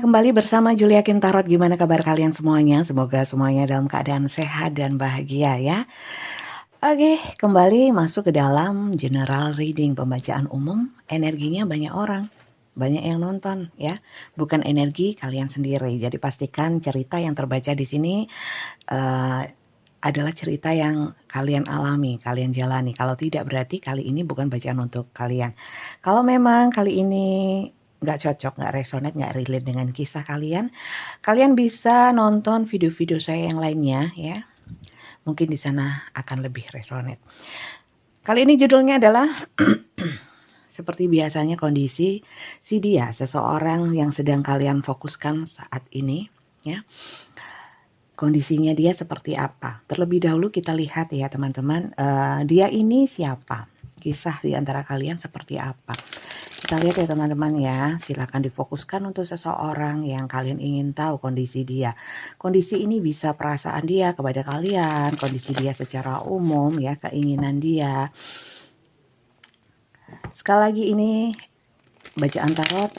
kembali bersama Julia Kim Tarot. Gimana kabar kalian semuanya? Semoga semuanya dalam keadaan sehat dan bahagia ya. Oke, kembali masuk ke dalam general reading, pembacaan umum. Energinya banyak orang, banyak yang nonton ya. Bukan energi kalian sendiri. Jadi pastikan cerita yang terbaca di sini adalah cerita yang kalian alami, kalian jalani. Kalau tidak berarti kali ini bukan bacaan untuk kalian. Kalau memang kali ini nggak cocok, nggak resonate, nggak relate dengan kisah kalian, kalian bisa nonton video-video saya yang lainnya ya. Mungkin di sana akan lebih resonate. Kali ini judulnya adalah seperti biasanya kondisi si dia, seseorang yang sedang kalian fokuskan saat ini ya. Kondisinya dia seperti apa? Terlebih dahulu kita lihat ya teman-teman, dia ini siapa? Kisah di antara kalian seperti apa? Kita lihat ya teman-teman ya, silakan difokuskan untuk seseorang yang kalian ingin tahu kondisi dia. Kondisi ini bisa perasaan dia kepada kalian, kondisi dia secara umum ya, keinginan dia. Sekali lagi ini bacaan tarot,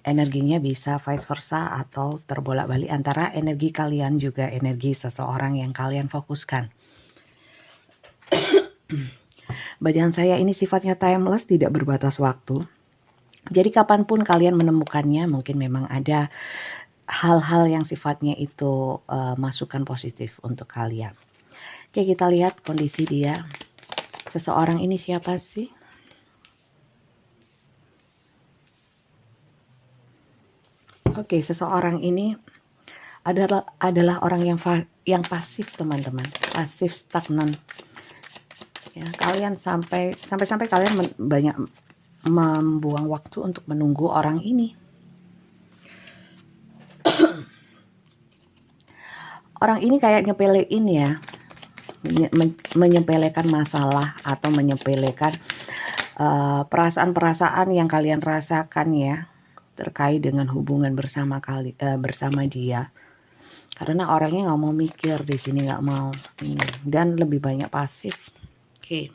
energinya bisa vice versa atau terbolak-balik antara energi kalian juga energi seseorang yang kalian fokuskan. Bacaan saya ini sifatnya timeless, tidak berbatas waktu. Jadi kapanpun kalian menemukannya, mungkin memang ada hal-hal yang sifatnya itu masukan positif untuk kalian. Oke, kita lihat kondisi dia. Seseorang ini siapa sih? Oke, seseorang ini adalah orang yang pasif teman-teman, pasif stagnan. Ya, kalian sampai kalian banyak membuang waktu untuk menunggu orang ini. Orang ini kayak nyepelein ya, menyepelekan masalah atau menyepelekan perasaan-perasaan yang kalian rasakan ya terkait dengan hubungan bersama dia. Karena orangnya nggak mau mikir di sini, nggak mau dan lebih banyak pasif. Oke.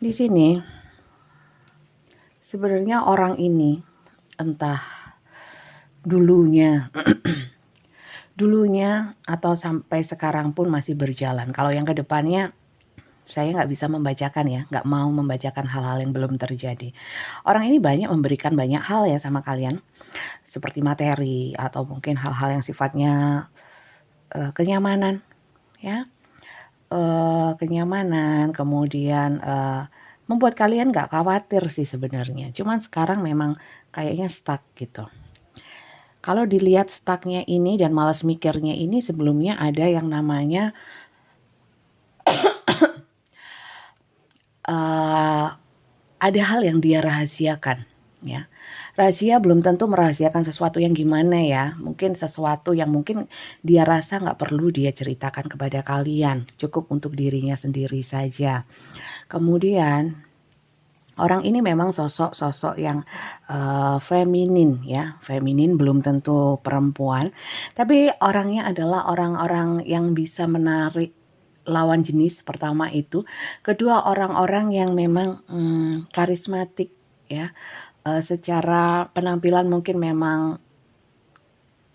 Di sini sebenarnya orang ini entah dulunya atau sampai sekarang pun masih berjalan. Kalau yang kedepannya saya nggak bisa membacakan ya, nggak mau membacakan hal-hal yang belum terjadi. Orang ini banyak memberikan banyak hal ya sama kalian, seperti materi atau mungkin hal-hal yang sifatnya kenyamanan ya, kenyamanan, kemudian membuat kalian nggak khawatir sih sebenarnya. Cuman sekarang memang kayaknya stuck gitu. Kalau dilihat stucknya ini dan malas mikirnya ini, sebelumnya ada yang namanya ada hal yang dia rahasiakan ya. Rahasia belum tentu merahasiakan sesuatu yang gimana ya, mungkin sesuatu yang mungkin dia rasa nggak perlu dia ceritakan kepada kalian, cukup untuk dirinya sendiri saja. Kemudian orang ini memang sosok yang feminin ya, feminin belum tentu perempuan, tapi orangnya adalah orang-orang yang bisa menarik lawan jenis pertama itu. Kedua, orang-orang yang memang karismatik ya, secara penampilan mungkin memang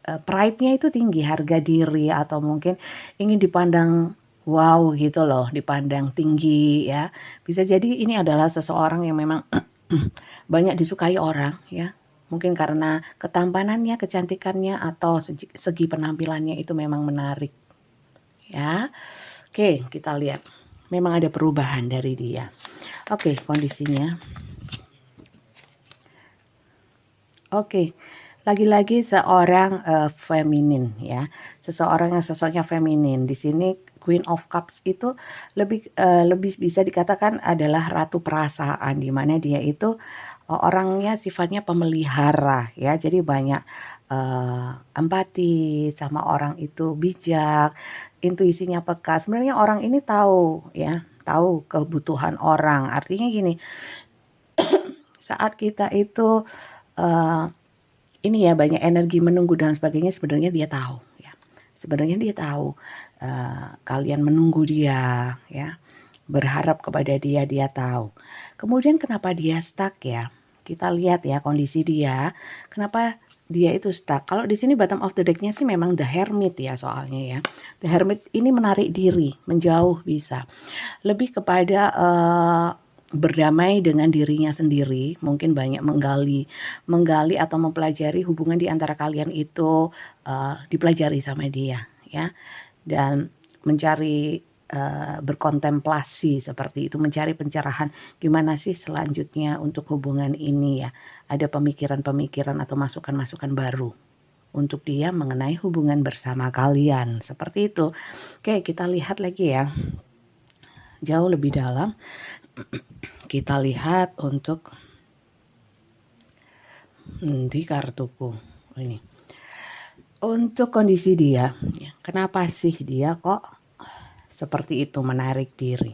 pride-nya itu tinggi, harga diri atau mungkin ingin dipandang wow gitu loh, dipandang tinggi ya. Bisa jadi ini adalah seseorang yang memang banyak disukai orang ya. Mungkin karena ketampanannya, kecantikannya atau segi penampilannya itu memang menarik ya. Oke, kita lihat. Memang ada perubahan dari dia. Oke, kondisinya. Oke, lagi-lagi seorang feminin ya. Seseorang yang sosoknya feminin. Di sini Queen of Cups itu lebih bisa dikatakan adalah ratu perasaan, di mana dia itu orangnya sifatnya pemelihara ya. Jadi banyak empati sama orang itu, bijak, intuisinya peka. Sebenarnya orang ini tahu ya, tahu kebutuhan orang. Artinya gini, saat kita itu ini ya banyak energi menunggu dan sebagainya, sebenarnya dia tahu ya. Sebenarnya dia tahu kalian menunggu dia ya, berharap kepada dia tahu. Kemudian kenapa dia stuck ya? Kita lihat ya kondisi dia. Kenapa dia itu stuck? Kalau di sini bottom of the deck-nya sih memang The Hermit ya soalnya ya. The Hermit ini menarik diri, menjauh bisa. Lebih kepada berdamai dengan dirinya sendiri, mungkin banyak menggali atau mempelajari hubungan di antara kalian itu, dipelajari sama dia ya, dan mencari berkontemplasi seperti itu, mencari pencerahan gimana sih selanjutnya untuk hubungan ini ya. Ada pemikiran-pemikiran atau masukan-masukan baru untuk dia mengenai hubungan bersama kalian seperti itu. Oke, kita lihat lagi ya jauh lebih dalam. Kita lihat untuk di kartuku ini untuk kondisi dia ya, kenapa sih dia kok seperti itu menarik diri.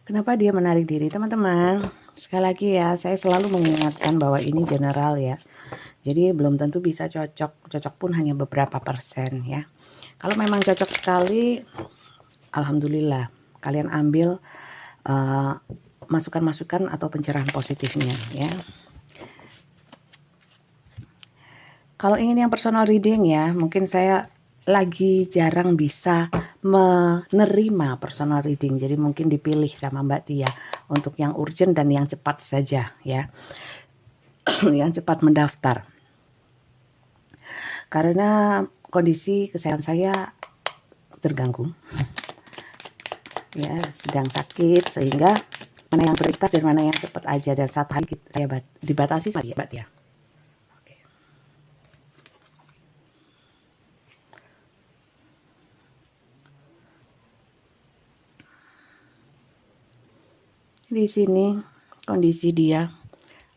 Kenapa dia menarik diri, teman-teman? Sekali lagi ya, saya selalu mengingatkan bahwa ini general ya. Jadi belum tentu bisa cocok. Cocok pun hanya beberapa persen ya. Kalau memang cocok sekali, alhamdulillah. Kalian ambil masukan-masukan atau pencerahan positifnya ya. Kalau ingin yang personal reading ya, mungkin saya lagi jarang bisa menerima personal reading, jadi mungkin dipilih sama Mbak Tia untuk yang urgent dan yang cepat saja ya. Yang cepat mendaftar karena kondisi kesehatan saya terganggu ya, sedang sakit, sehingga mana yang prioritas dan mana yang cepat aja, dan satu hari saya dibatasi sama Mbak Tia. Di sini kondisi dia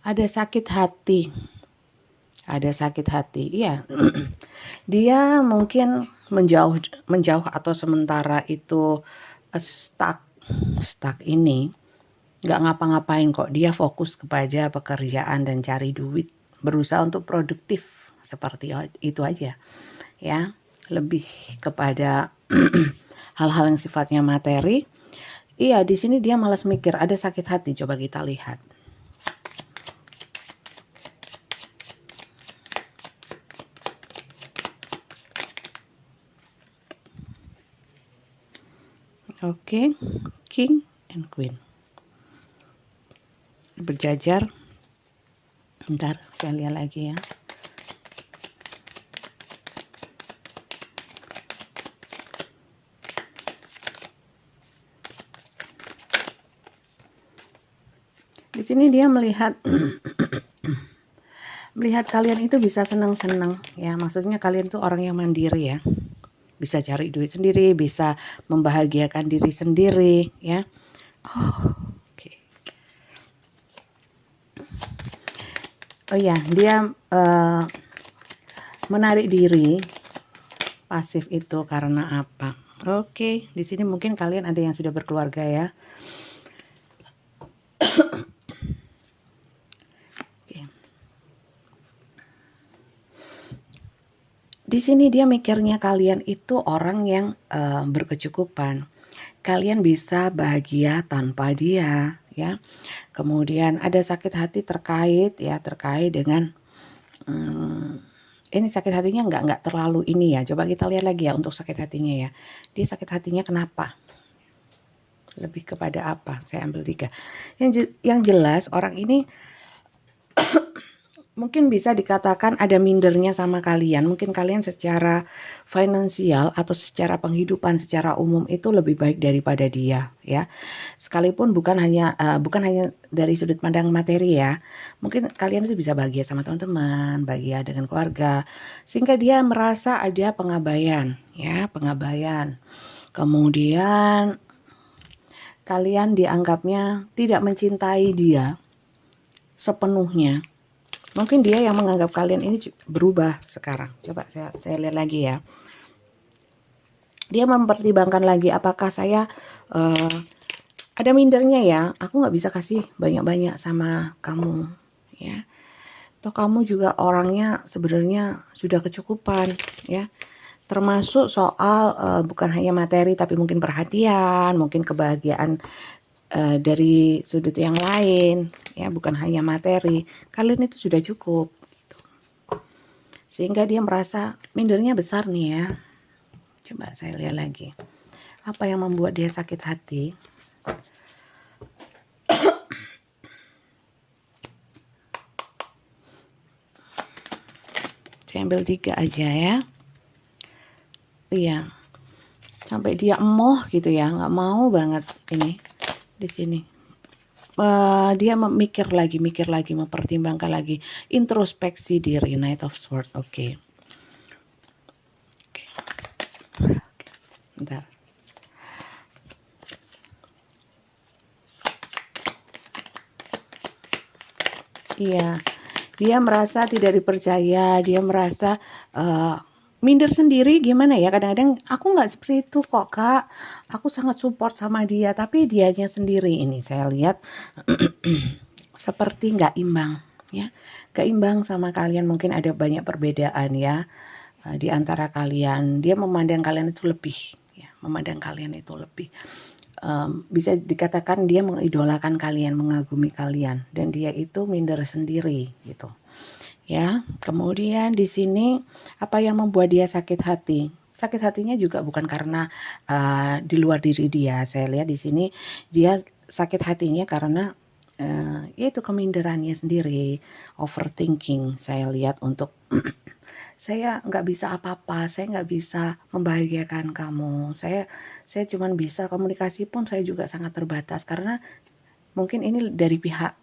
ada sakit hati. Ada sakit hati. Iya. Dia mungkin menjauh atau sementara itu stuck ini nggak ngapa-ngapain kok. Dia fokus kepada pekerjaan dan cari duit, berusaha untuk produktif seperti itu aja. Ya, lebih kepada hal-hal yang sifatnya materi. Iya, di sini dia malas mikir, ada sakit hati. Coba kita lihat. Oke, King and Queen. Berjajar. Bentar, saya lihat lagi ya. Di sini dia melihat kalian itu bisa senang-senang ya, maksudnya kalian tuh orang yang mandiri ya, bisa cari duit sendiri, bisa membahagiakan diri sendiri ya. Oke. Oh ya, dia menarik diri pasif itu karena apa? Oke, di sini mungkin kalian ada yang sudah berkeluarga ya. Di sini dia mikirnya kalian itu orang yang berkecukupan. Kalian bisa bahagia tanpa dia, ya. Kemudian ada sakit hati terkait dengan ini sakit hatinya nggak terlalu ini ya. Coba kita lihat lagi ya untuk sakit hatinya ya. Dia sakit hatinya kenapa? Lebih kepada apa? Saya ambil 3. Yang jelas orang ini mungkin bisa dikatakan ada mindernya sama kalian. Mungkin kalian secara finansial atau secara penghidupan secara umum itu lebih baik daripada dia ya. Sekalipun bukan hanya dari sudut pandang materi ya. Mungkin kalian itu bisa bahagia sama teman-teman, bahagia dengan keluarga, sehingga dia merasa ada pengabaian ya, pengabaian. Kemudian kalian dianggapnya tidak mencintai dia sepenuhnya. Mungkin dia yang menganggap kalian ini berubah sekarang. Coba saya lihat lagi ya. Dia mempertimbangkan lagi apakah saya ada mindernya ya, aku nggak bisa kasih banyak-banyak sama kamu ya. Toh kamu juga orangnya sebenarnya sudah kecukupan ya. Termasuk soal bukan hanya materi tapi mungkin perhatian, mungkin kebahagiaan dari sudut yang lain ya, bukan hanya materi. Kalian itu sudah cukup gitu. Sehingga dia merasa mindernya besar nih ya. Coba saya lihat lagi. Apa yang membuat dia sakit hati? Saya ambil 3 aja ya. Iya. Sampai dia emoh gitu ya, nggak mau banget ini di sini. Dia mikir lagi, mempertimbangkan lagi, introspeksi diri, Knight of Swords. Oke. Bentar. Iya, dia merasa tidak dipercaya, dia merasa minder sendiri. Gimana ya, kadang-kadang aku nggak seperti itu kok Kak, aku sangat support sama dia, tapi dianya sendiri ini saya lihat seperti nggak imbang ya, nggak imbang sama kalian. Mungkin ada banyak perbedaan ya di antara kalian. Dia memandang kalian itu lebih ya, memandang kalian itu lebih. Bisa dikatakan dia mengidolakan kalian, mengagumi kalian, dan dia itu minder sendiri gitu ya. Kemudian di sini apa yang membuat dia sakit hati? Sakit hatinya juga bukan karena di luar diri dia. Saya lihat di sini dia sakit hatinya karena yaitu keminderannya sendiri, overthinking. Saya lihat untuk saya nggak bisa apa-apa, saya nggak bisa membahagiakan kamu, saya cuman bisa komunikasi pun saya juga sangat terbatas, karena mungkin ini dari pihak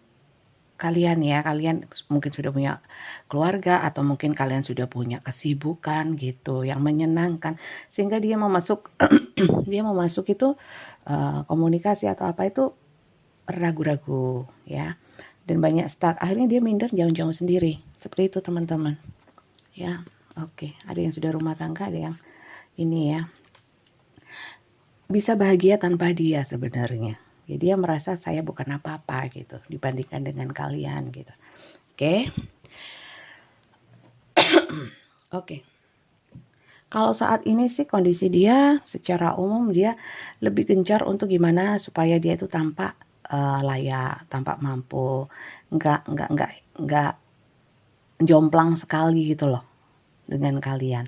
kalian ya, kalian mungkin sudah punya keluarga atau mungkin kalian sudah punya kesibukan gitu yang menyenangkan, sehingga dia mau masuk dia mau masuk itu komunikasi atau apa itu ragu-ragu ya, dan banyak stuck, akhirnya dia minder jauh-jauh sendiri. Seperti itu teman-teman ya. Oke, ada yang sudah rumah tangga, ada yang ini ya, bisa bahagia tanpa dia sebenarnya. Jadi dia merasa saya bukan apa-apa gitu dibandingkan dengan kalian gitu. Oke. Oke. Kalau saat ini sih kondisi dia secara umum dia lebih gencar untuk gimana supaya dia itu tampak layak, tampak mampu, nggak jomplang sekali gitu loh dengan kalian.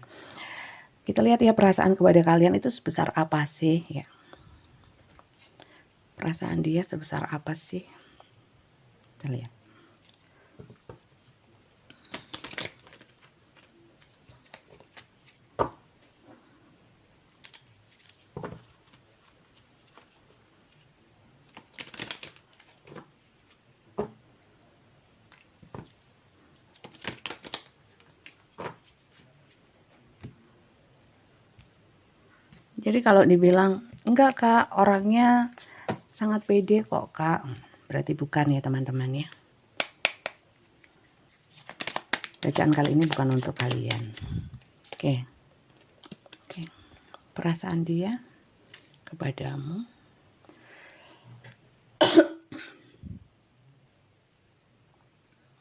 Kita lihat ya perasaan kepada kalian itu sebesar apa sih ya. Perasaan dia sebesar apa sih? Kita lihat. Jadi kalau dibilang, enggak Kak, orangnya sangat pede kok Kak, berarti bukan ya teman-teman ya. Bacaan kali ini bukan untuk kalian. Oke. Perasaan dia kepadamu.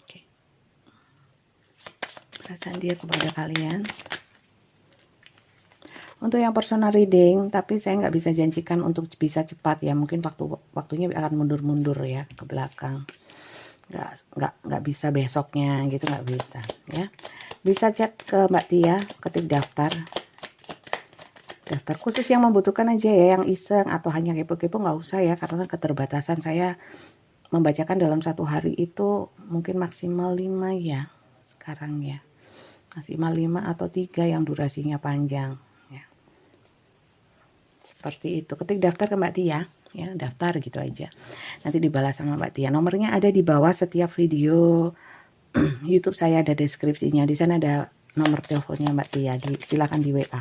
Oke. Perasaan dia kepada kalian. Untuk yang personal reading, tapi saya nggak bisa janjikan untuk bisa cepat ya, mungkin waktunya akan mundur-mundur ya ke belakang. Nggak bisa besoknya gitu, nggak bisa ya. Bisa chat ke Mbak Tia, ketik daftar khusus yang membutuhkan aja ya, yang iseng atau hanya kepo-kepo nggak usah ya, karena keterbatasan saya membacakan dalam satu hari itu mungkin maksimal 5 ya sekarang ya, maksimal 5 atau 3 yang durasinya panjang. Seperti itu. Ketik daftar ke Mbak Tia ya, daftar gitu aja, nanti dibalas sama Mbak Tia. Nomornya ada di bawah setiap video YouTube saya, ada deskripsinya, di sana ada nomor teleponnya Mbak Tia, silakan di WA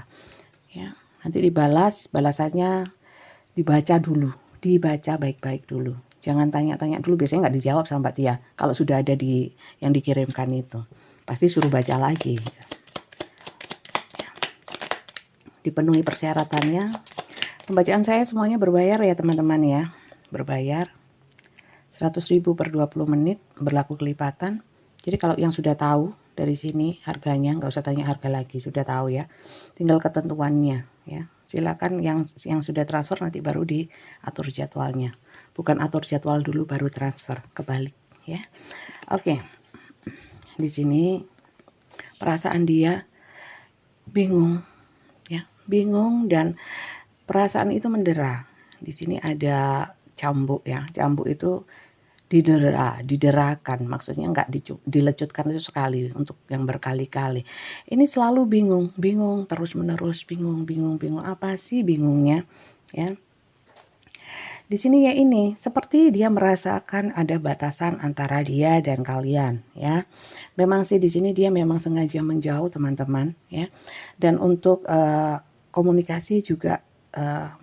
ya. Nanti dibalas, balasannya dibaca dulu, dibaca baik-baik dulu, jangan tanya-tanya dulu, biasanya nggak dijawab sama Mbak Tia. Kalau sudah ada di yang dikirimkan itu pasti suruh baca lagi, dipenuhi persyaratannya. Pembacaan saya semuanya berbayar ya teman-teman ya. berbayar 100.000 per 20 menit, berlaku kelipatan. Jadi kalau yang sudah tahu dari sini harganya, nggak usah tanya harga lagi, sudah tahu ya, tinggal ketentuannya ya. Silakan yang sudah transfer nanti baru diatur jadwalnya, bukan atur jadwal dulu baru transfer, kebalik ya. Oke, di sini perasaan dia bingung ya, bingung dan perasaan itu mendera. Di sini ada cambuk ya, cambuk itu diderakan, maksudnya nggak dilecutkan itu sekali, untuk yang berkali-kali. Ini selalu bingung terus menerus, bingung apa sih bingungnya ya. Di sini ya ini seperti dia merasakan ada batasan antara dia dan kalian ya. Memang sih di sini dia memang sengaja menjauh teman-teman ya. Dan untuk komunikasi juga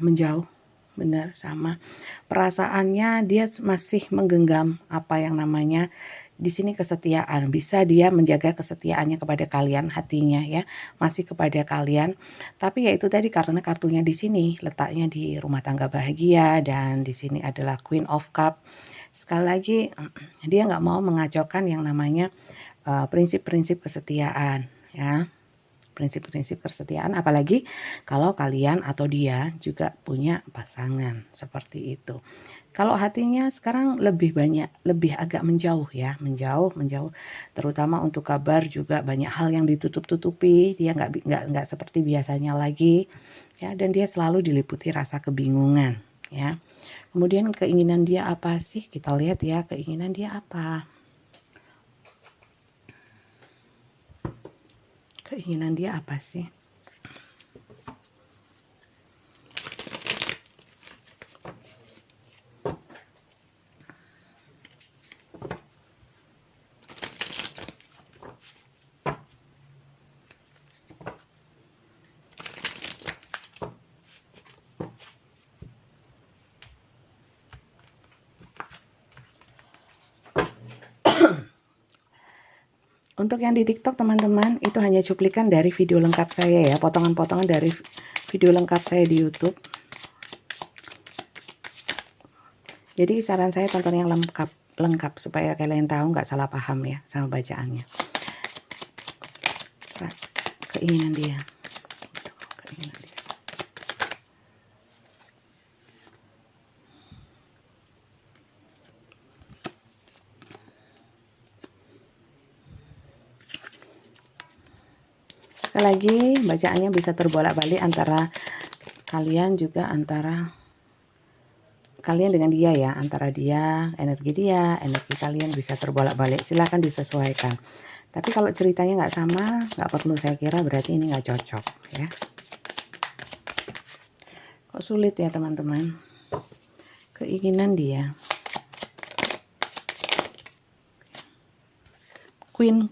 menjauh. Benar, sama perasaannya dia masih menggenggam apa yang namanya di sini kesetiaan. Bisa dia menjaga kesetiaannya kepada kalian, hatinya ya masih kepada kalian. Tapi ya itu tadi, karena kartunya di sini letaknya di rumah tangga bahagia dan di sini adalah Queen of Cup. Sekali lagi dia nggak mau mengacaukan yang namanya prinsip-prinsip kesetiaan ya. Prinsip-prinsip kesetiaan, apalagi kalau kalian atau dia juga punya pasangan seperti itu. Kalau hatinya sekarang lebih banyak, lebih agak menjauh ya, menjauh, terutama untuk kabar juga banyak hal yang ditutup-tutupi, dia nggak seperti biasanya lagi ya, dan dia selalu diliputi rasa kebingungan ya. Kemudian keinginan dia apa sih? Kita lihat ya, keinginan dia apa? Keinginan dia apa sih? Untuk yang di TikTok teman-teman, itu hanya cuplikan dari video lengkap saya ya, potongan-potongan dari video lengkap saya di YouTube. Jadi saran saya tonton yang lengkap supaya kalian tahu, nggak salah paham ya sama bacaannya. Keinginan dia. Sekali lagi bacaannya bisa terbolak-balik antara kalian, juga antara kalian dengan dia ya, antara energi kalian bisa terbolak-balik, silahkan disesuaikan. Tapi kalau ceritanya nggak sama, nggak perlu, saya kira berarti ini nggak cocok ya. Kok sulit ya teman-teman? Keinginan dia. Queen.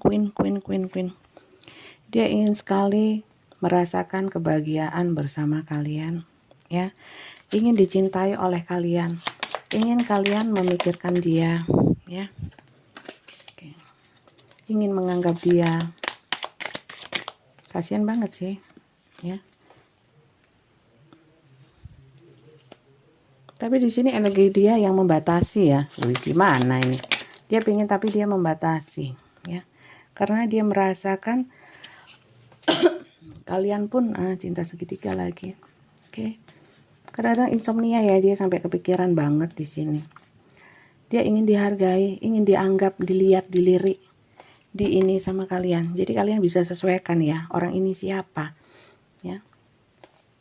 Dia ingin sekali merasakan kebahagiaan bersama kalian ya. Ingin dicintai oleh kalian. Ingin kalian memikirkan dia ya. Oke. Ingin menganggap dia. Kasihan banget sih ya. Tapi di sini energi dia yang membatasi ya. Wih, gimana ini? Dia pengen tapi dia membatasi ya. Karena dia merasakan kalian pun cinta segitiga lagi. Oke. Kadang-kadang insomnia ya, dia sampai kepikiran banget di sini. Dia ingin dihargai, ingin dianggap, dilihat, dilirik, di ini sama kalian. Jadi kalian bisa sesuaikan ya, orang ini siapa ya.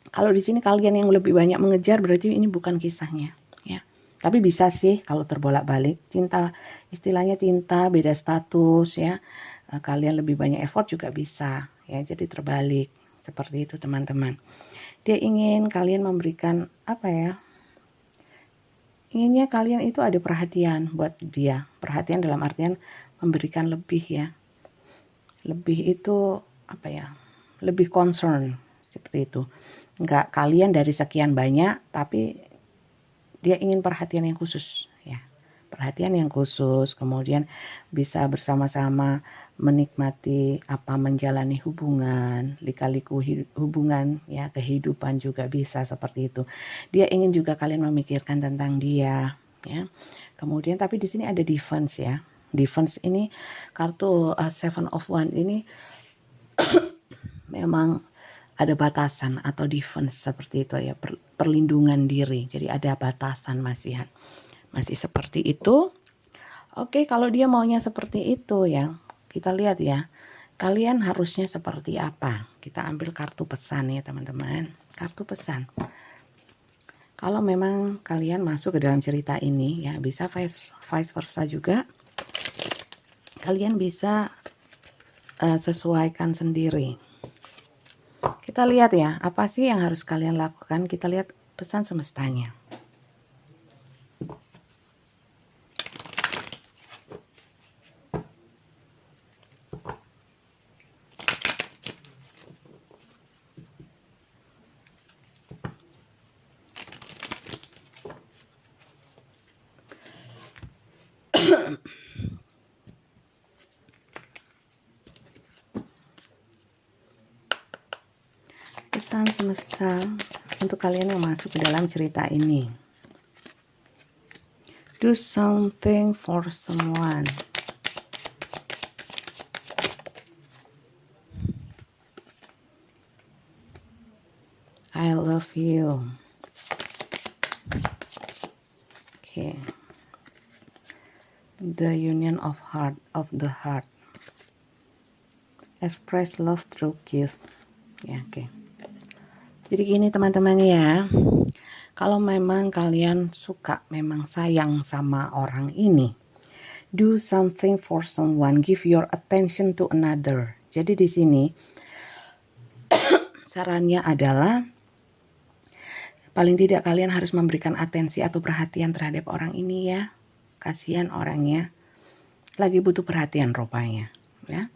Kalau di sini kalian yang lebih banyak mengejar, berarti ini bukan kisahnya ya. Tapi bisa sih kalau terbolak-balik, cinta, istilahnya cinta beda status ya. Kalian lebih banyak effort juga bisa ya, jadi terbalik seperti itu teman-teman. Dia ingin kalian memberikan apa ya, inginnya kalian itu ada perhatian buat dia, perhatian dalam artian memberikan lebih ya, lebih itu apa ya, lebih concern seperti itu. Enggak kalian dari sekian banyak, tapi dia ingin perhatian yang khusus ya, perhatian yang khusus, kemudian bisa bersama-sama menikmati menjalani hubungan, lika-liku hubungan ya, kehidupan juga bisa seperti itu. Dia ingin juga kalian memikirkan tentang dia ya. Kemudian tapi di sini ada defense ya. Defense ini kartu Seven of Wands ini memang ada batasan atau defense seperti itu ya, perlindungan diri. Jadi ada batasan masih seperti itu. Oke, kalau dia maunya seperti itu ya, kita lihat ya. Kalian harusnya seperti apa? Kita ambil kartu pesan ya teman-teman. Kartu pesan. Kalau memang kalian masuk ke dalam cerita ini ya, bisa vice versa juga. Kalian bisa sesuaikan sendiri. Kita lihat ya, apa sih yang harus kalian lakukan? Kita lihat pesan semestanya. Pesan semesta untuk kalian yang masuk ke dalam cerita ini. Do something for someone. I love you. Okay. The union of the heart. Express love through gift. Ya, oke. Jadi gini teman-teman ya. Kalau memang kalian suka, memang sayang sama orang ini, do something for someone, give your attention to another. Jadi di sini sarannya adalah paling tidak kalian harus memberikan atensi atau perhatian terhadap orang ini ya. Kasihan orangnya lagi butuh perhatian rupanya, ya.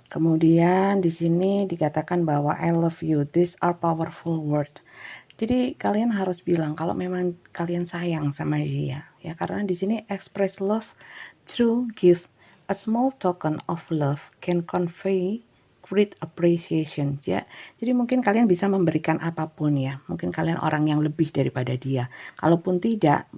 Kemudian di sini dikatakan bahwa I love you. These are powerful words. Jadi kalian harus bilang kalau memang kalian sayang sama dia, ya. Karena di sini express love through gift. A small token of love can convey great appreciation. Ya. Jadi mungkin kalian bisa memberikan apapun ya. Mungkin kalian orang yang lebih daripada dia. Kalaupun tidak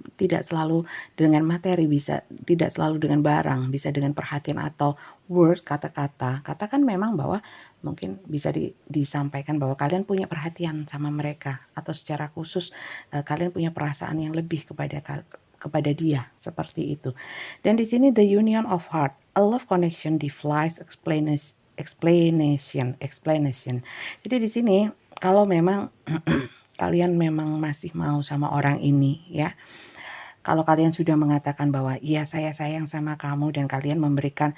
selalu dengan materi, bisa tidak selalu dengan barang, bisa dengan perhatian atau word, kata-kata. Katakan memang bahwa mungkin bisa disampaikan bahwa kalian punya perhatian sama mereka atau secara khusus kalian punya perasaan yang lebih kepada dia, seperti itu. Dan di sini the union of heart, a love connection defies explanation. Jadi di sini kalau memang kalian memang masih mau sama orang ini ya, kalau kalian sudah mengatakan bahwa iya saya sayang sama kamu dan kalian memberikan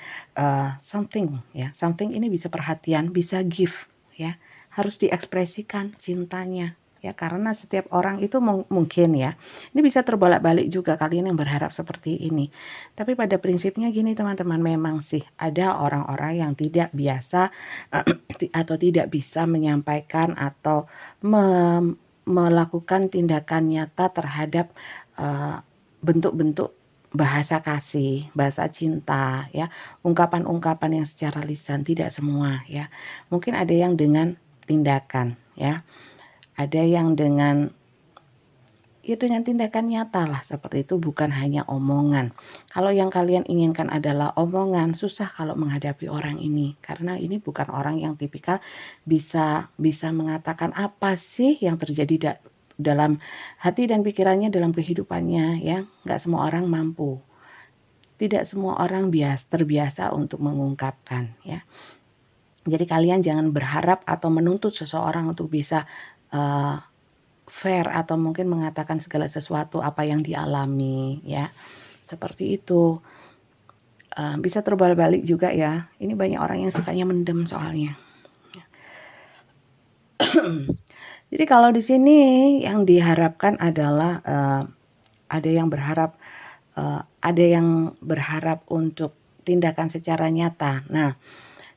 something ya, something ini bisa perhatian, bisa gift ya, harus diekspresikan cintanya ya, karena setiap orang itu mungkin ya, ini bisa terbolak-balik juga kalian yang berharap seperti ini. Tapi pada prinsipnya gini teman-teman, memang sih ada orang-orang yang tidak biasa atau tidak bisa menyampaikan atau melakukan tindakan nyata terhadap bentuk-bentuk bahasa kasih, bahasa cinta ya, ungkapan-ungkapan yang secara lisan, tidak semua ya. Mungkin ada yang dengan tindakan ya. Ada yang dengan tindakan nyata lah seperti itu, bukan hanya omongan. Kalau yang kalian inginkan adalah omongan, susah kalau menghadapi orang ini, karena ini bukan orang yang tipikal bisa mengatakan apa sih yang terjadi dalam hati dan pikirannya dalam kehidupannya ya. Nggak semua orang mampu, tidak semua orang terbiasa untuk mengungkapkan ya. Jadi kalian jangan berharap atau menuntut seseorang untuk bisa fair atau mungkin mengatakan segala sesuatu apa yang dialami ya, seperti itu. Bisa terbalik juga ya, ini banyak orang yang sukanya mendem soalnya. Jadi kalau di sini yang diharapkan adalah ada yang berharap untuk tindakan secara nyata. Nah,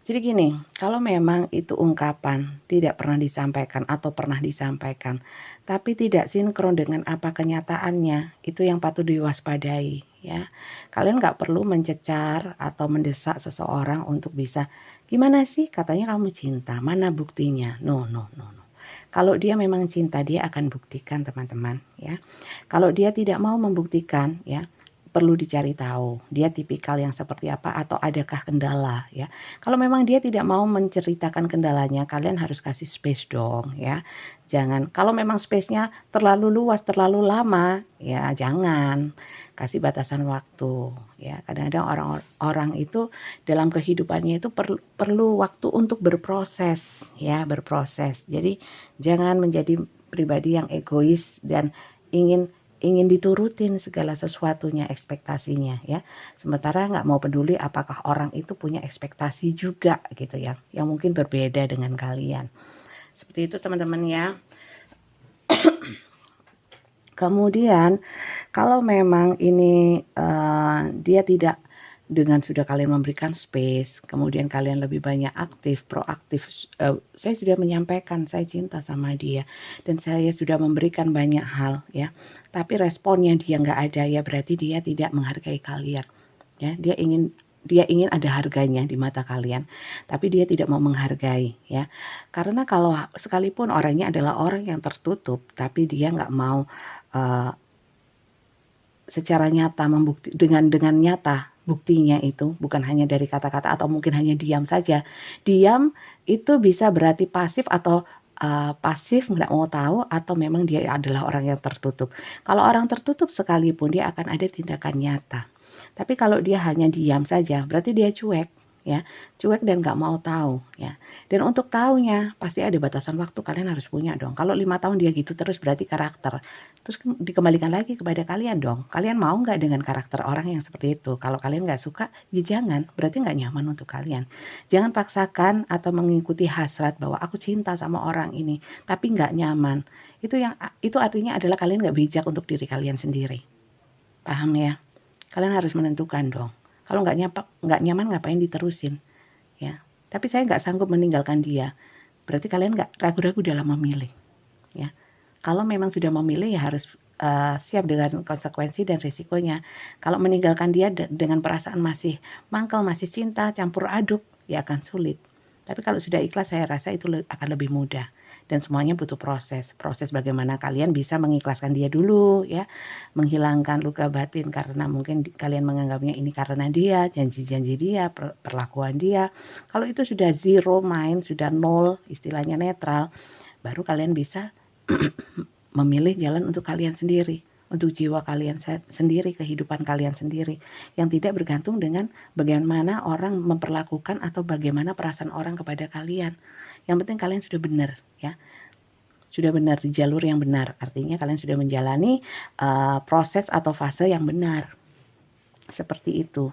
Jadi gini, kalau memang itu ungkapan tidak pernah disampaikan atau pernah disampaikan, tapi tidak sinkron dengan apa kenyataannya, itu yang patut diwaspadai ya. Kalian nggak perlu mencecar atau mendesak seseorang untuk bisa, gimana sih katanya kamu cinta, mana buktinya? No, no, no, no. Kalau dia memang cinta, dia akan buktikan teman-teman ya. Kalau dia tidak mau membuktikan ya, perlu dicari tahu dia tipikal yang seperti apa atau adakah kendala ya. Kalau memang dia tidak mau menceritakan kendalanya, kalian harus kasih space dong ya. Jangan, kalau memang space-nya terlalu luas, terlalu lama, ya jangan. Kasih batasan waktu ya. Kadang-kadang orang-orang itu dalam kehidupannya itu perlu waktu untuk berproses ya, berproses. Jadi jangan menjadi pribadi yang egois dan ingin diturutin segala sesuatunya, ekspektasinya ya. Sementara nggak mau peduli apakah orang itu punya ekspektasi juga gitu ya, yang mungkin berbeda dengan kalian. Seperti itu teman-teman ya. Kemudian kalau memang ini dia tidak, dengan sudah kalian memberikan space, kemudian kalian lebih banyak aktif, proaktif. Saya sudah menyampaikan saya cinta sama dia dan saya sudah memberikan banyak hal ya. Tapi responnya dia nggak ada ya, berarti dia tidak menghargai kalian. Ya, dia ingin ada harganya di mata kalian, tapi dia tidak mau menghargai ya. Karena kalau sekalipun orangnya adalah orang yang tertutup, tapi dia nggak mau secara nyata dengan nyata buktinya itu bukan hanya dari kata-kata atau mungkin hanya diam saja. Diam itu bisa berarti pasif atau pasif nggak mau tahu atau memang dia adalah orang yang tertutup. Kalau orang tertutup sekalipun dia akan ada tindakan nyata. Tapi kalau dia hanya diam saja berarti dia cuek ya, cuek dan nggak mau tahu ya. Dan untuk tahunya pasti ada batasan waktu, kalian harus punya dong. Kalau 5 tahun dia gitu terus berarti karakter. Terus dikembalikan lagi kepada kalian dong. Kalian mau nggak dengan karakter orang yang seperti itu? Kalau kalian nggak suka, ya jangan. Berarti nggak nyaman untuk kalian. Jangan paksakan atau mengikuti hasrat bahwa aku cinta sama orang ini, tapi nggak nyaman. Itu artinya adalah kalian nggak bijak untuk diri kalian sendiri. Paham ya? Kalian harus menentukan dong. Kalau nggak nyaman ngapain diterusin? Ya. Tapi saya nggak sanggup meninggalkan dia. Berarti kalian nggak ragu-ragu dalam memilih. Ya. Kalau memang sudah memilih ya harus siap dengan konsekuensi dan risikonya. Kalau meninggalkan dia dengan perasaan masih mangkal, masih cinta, campur aduk, ya akan sulit. Tapi kalau sudah ikhlas saya rasa itu akan lebih mudah. Dan semuanya butuh proses bagaimana kalian bisa mengikhlaskan dia dulu ya, menghilangkan luka batin karena mungkin kalian menganggapnya ini karena dia, janji-janji dia, perlakuan dia. Kalau itu sudah zero mind, sudah nol, istilahnya netral, baru kalian bisa memilih jalan untuk kalian sendiri, untuk jiwa kalian sendiri, kehidupan kalian sendiri, yang tidak bergantung dengan bagaimana orang memperlakukan atau bagaimana perasaan orang kepada kalian. Yang penting kalian sudah benar ya, sudah benar di jalur yang benar, artinya kalian sudah menjalani proses atau fase yang benar. Seperti itu,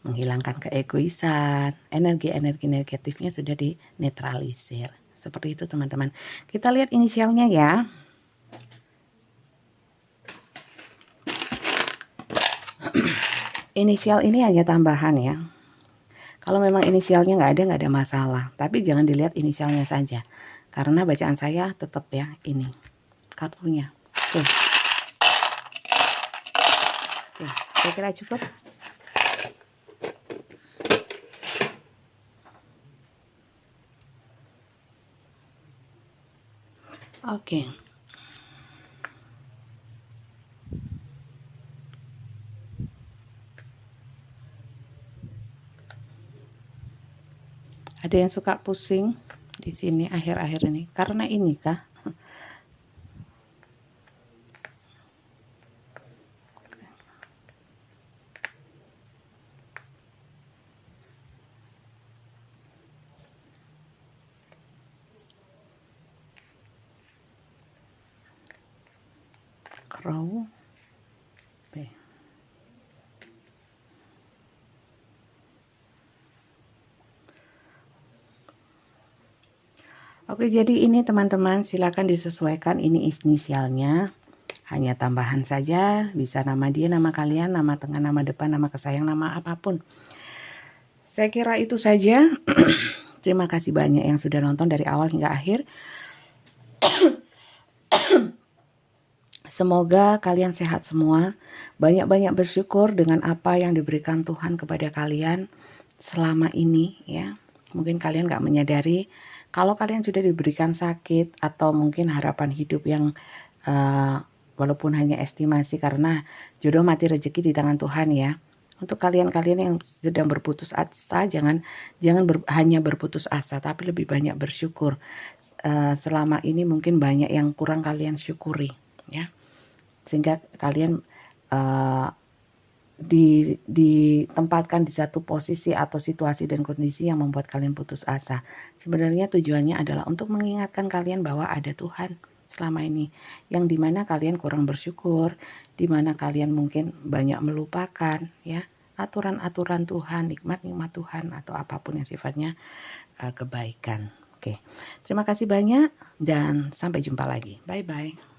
menghilangkan keegoisan, energi-energi negatifnya sudah dinetralisir. Seperti itu teman-teman. Kita lihat inisialnya ya. Inisial ini hanya tambahan ya. Kalau memang inisialnya nggak ada masalah. Tapi jangan dilihat inisialnya saja. Karena bacaan saya tetap ya ini. Kartunya. Oke, saya kira cukup. Oke. Ada yang suka pusing di sini akhir-akhir ini karena ini kah? Crow. Oke, jadi ini teman-teman silakan disesuaikan ini inisialnya. Hanya tambahan saja, bisa nama dia, nama kalian, nama tengah, nama depan, nama kesayang, nama apapun. Saya kira itu saja. Terima kasih banyak yang sudah nonton dari awal hingga akhir. Semoga kalian sehat semua, banyak-banyak bersyukur dengan apa yang diberikan Tuhan kepada kalian selama ini ya. Mungkin kalian gak menyadari kalau kalian sudah diberikan sakit atau mungkin harapan hidup yang walaupun hanya estimasi, karena jodoh mati rezeki di tangan Tuhan ya. Untuk kalian-kalian yang sedang berputus asa, jangan hanya berputus asa, tapi lebih banyak bersyukur. Selama ini mungkin banyak yang kurang kalian syukuri ya, sehingga kalian ditempatkan di satu posisi atau situasi dan kondisi yang membuat kalian putus asa. Sebenarnya tujuannya adalah untuk mengingatkan kalian bahwa ada Tuhan selama ini, yang dimana kalian kurang bersyukur, dimana kalian mungkin banyak melupakan ya aturan-aturan Tuhan, nikmat-nikmat Tuhan, atau apapun yang sifatnya kebaikan. Oke, terima kasih banyak dan sampai jumpa lagi. Bye-bye.